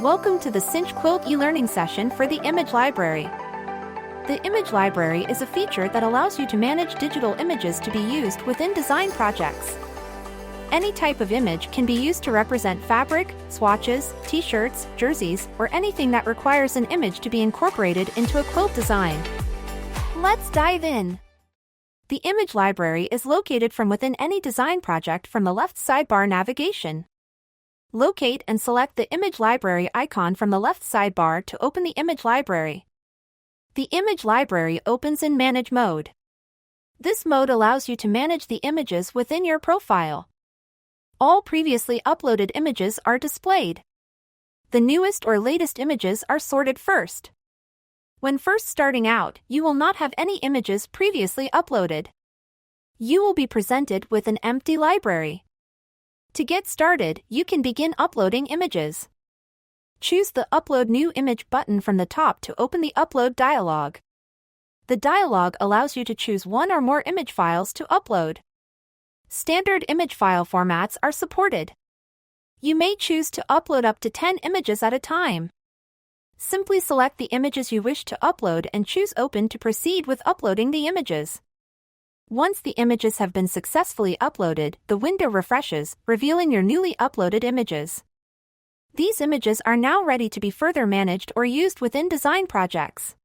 Welcome to the CINCH Quilt e-learning session for the Image Library. The Image Library is a feature that allows you to manage digital images to be used within design projects. Any type of image can be used to represent fabric, swatches, t-shirts, jerseys, or anything that requires an image to be incorporated into a quilt design. Let's dive in. The Image Library is located from within any design project from the left sidebar navigation. Locate and select the Image Library icon from the left sidebar to open the Image Library. The Image Library opens in Manage mode. This mode allows you to manage the images within your profile. All previously uploaded images are displayed. The newest or latest images are sorted first. When first starting out, you will not have any images previously uploaded. You will be presented with an empty library. To get started, you can begin uploading images. Choose the Upload New Image button from the top to open the Upload dialog. The dialog allows you to choose one or more image files to upload. Standard image file formats are supported. You may choose to upload up to 10 images at a time. Simply select the images you wish to upload and choose Open to proceed with uploading the images. Once the images have been successfully uploaded, the window refreshes, revealing your newly uploaded images. These images are now ready to be further managed or used within design projects.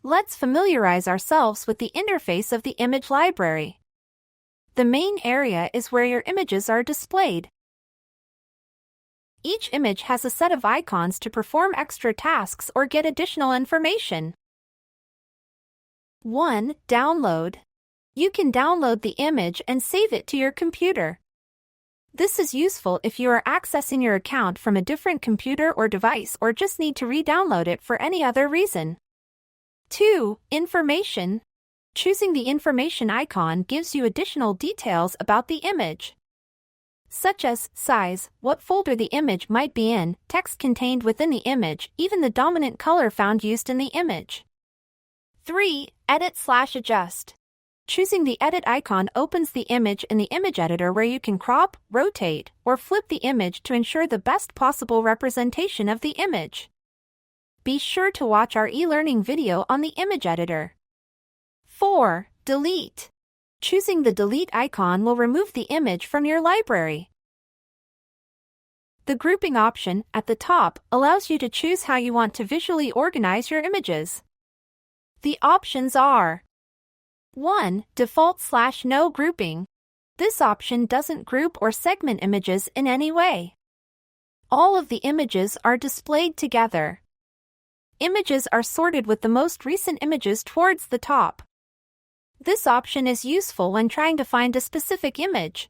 Let's familiarize ourselves with the interface of the Image Library. The main area is where your images are displayed. Each image has a set of icons to perform extra tasks or get additional information. 1. Download. You can download the image and save it to your computer. This is useful if you are accessing your account from a different computer or device or just need to re-download it for any other reason. 2. Information. Choosing the information icon gives you additional details about the image, such as size, what folder the image might be in, text contained within the image, even the dominant color found used in the image. 3. Edit/adjust. Choosing the edit icon opens the image in the image editor where you can crop, rotate, or flip the image to ensure the best possible representation of the image. Be sure to watch our e-learning video on the image editor. 4. Delete. Choosing the delete icon will remove the image from your library. The grouping option at the top allows you to choose how you want to visually organize your images. The options are: 1. Default/no grouping. This option doesn't group or segment images in any way. All of the images are displayed together. Images are sorted with the most recent images towards the top. This option is useful when trying to find a specific image.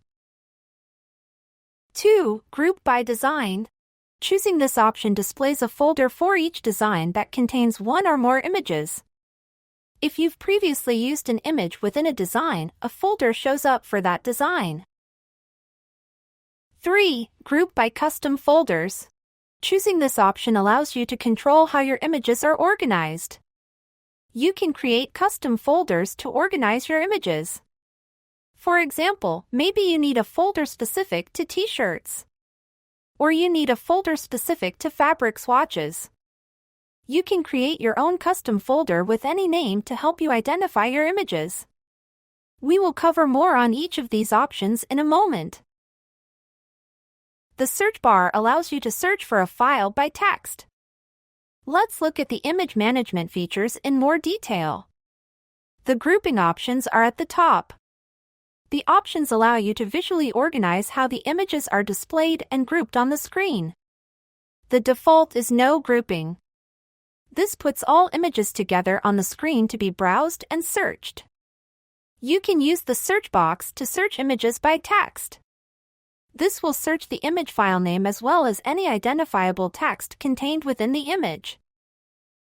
2. Group by design. Choosing this option displays a folder for each design that contains one or more images. If you've previously used an image within a design, a folder shows up for that design. 3. Group by custom folders. Choosing this option allows you to control how your images are organized. You can create custom folders to organize your images. For example, maybe you need a folder specific to t-shirts, or you need a folder specific to fabric swatches. You can create your own custom folder with any name to help you identify your images. We will cover more on each of these options in a moment. The search bar allows you to search for a file by text. Let's look at the image management features in more detail. The grouping options are at the top. The options allow you to visually organize how the images are displayed and grouped on the screen. The default is no grouping. This puts all images together on the screen to be browsed and searched. You can use the search box to search images by text. This will search the image file name as well as any identifiable text contained within the image.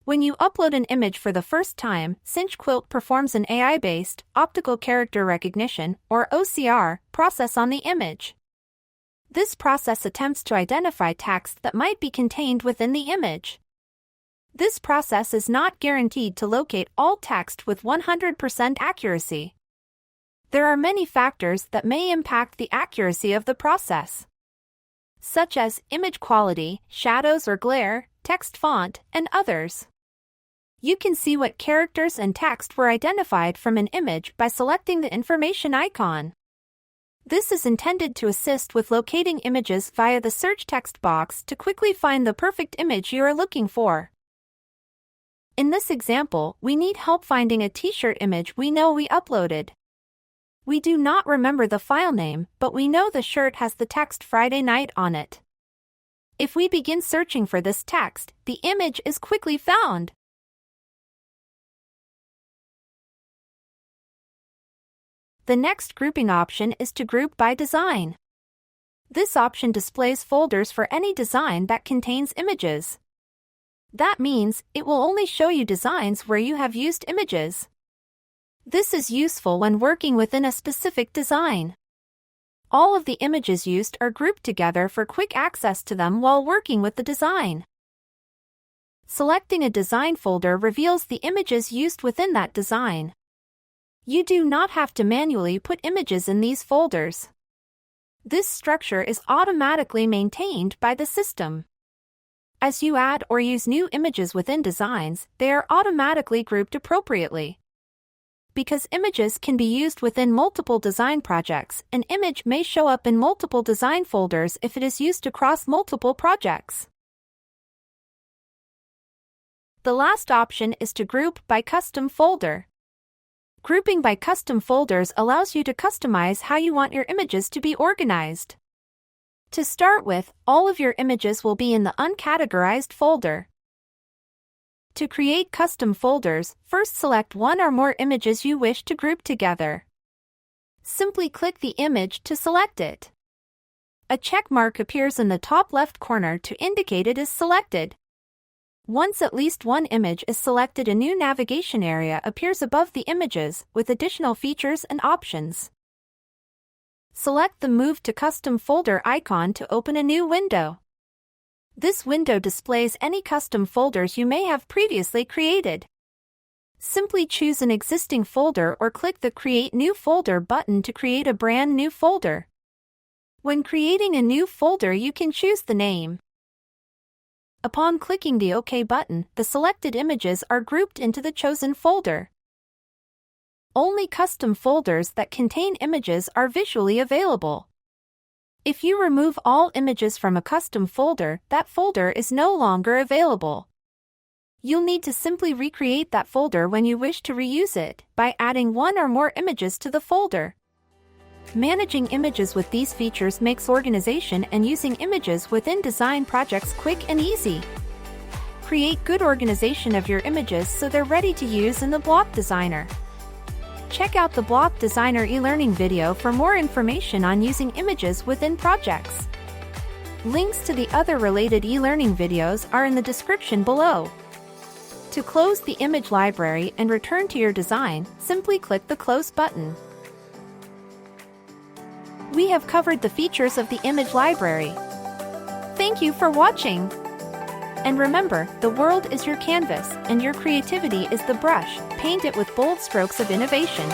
When you upload an image for the first time, CINCHQuilt performs an AI-based Optical Character Recognition, or OCR, process on the image. This process attempts to identify text that might be contained within the image. This process is not guaranteed to locate all text with 100% accuracy. There are many factors that may impact the accuracy of the process. such as image quality, shadows or glare, text font, and others. You can see what characters and text were identified from an image by selecting the information icon. This is intended to assist with locating images via the search text box to quickly find the perfect image you are looking for. In this example, we need help finding a t-shirt image we know we uploaded. We do not remember the file name, but we know the shirt has the text Friday night on it. If we begin searching for this text, the image is quickly found. The next grouping option is to group by design. This option displays folders for any design that contains images. That means it will only show you designs where you have used images. This is useful when working within a specific design. All of the images used are grouped together for quick access to them while working with the design. Selecting a design folder reveals the images used within that design. You do not have to manually put images in these folders. This structure is automatically maintained by the system. As you add or use new images within designs, they are automatically grouped appropriately. Because images can be used within multiple design projects, an image may show up in multiple design folders if it is used across multiple projects. The last option is to group by custom folder. Grouping by custom folders allows you to customize how you want your images to be organized. To start with, all of your images will be in the uncategorized folder. To create custom folders, first select one or more images you wish to group together. Simply click the image to select it. A check mark appears in the top left corner to indicate it is selected. Once at least one image is selected, a new navigation area appears above the images with additional features and options. Select the Move to Custom Folder icon to open a new window. This window displays any custom folders you may have previously created. Simply choose an existing folder or click the Create New Folder button to create a brand new folder. When creating a new folder, you can choose the name. Upon clicking the OK button, the selected images are grouped into the chosen folder. Only custom folders that contain images are visually available. If you remove all images from a custom folder, that folder is no longer available. You'll need to simply recreate that folder when you wish to reuse it by adding one or more images to the folder. Managing images with these features makes organization and using images within design projects quick and easy. Create good organization of your images so they're ready to use in the Block Designer. Check out the Block Designer e-learning video for more information on using images within projects. Links to the other related e-learning videos are in the description below. To close the image library and return to your design, simply click the Close button. We have covered the features of the image library. Thank you for watching. And remember, the world is your canvas, and your creativity is the brush. Paint it with bold strokes of innovation.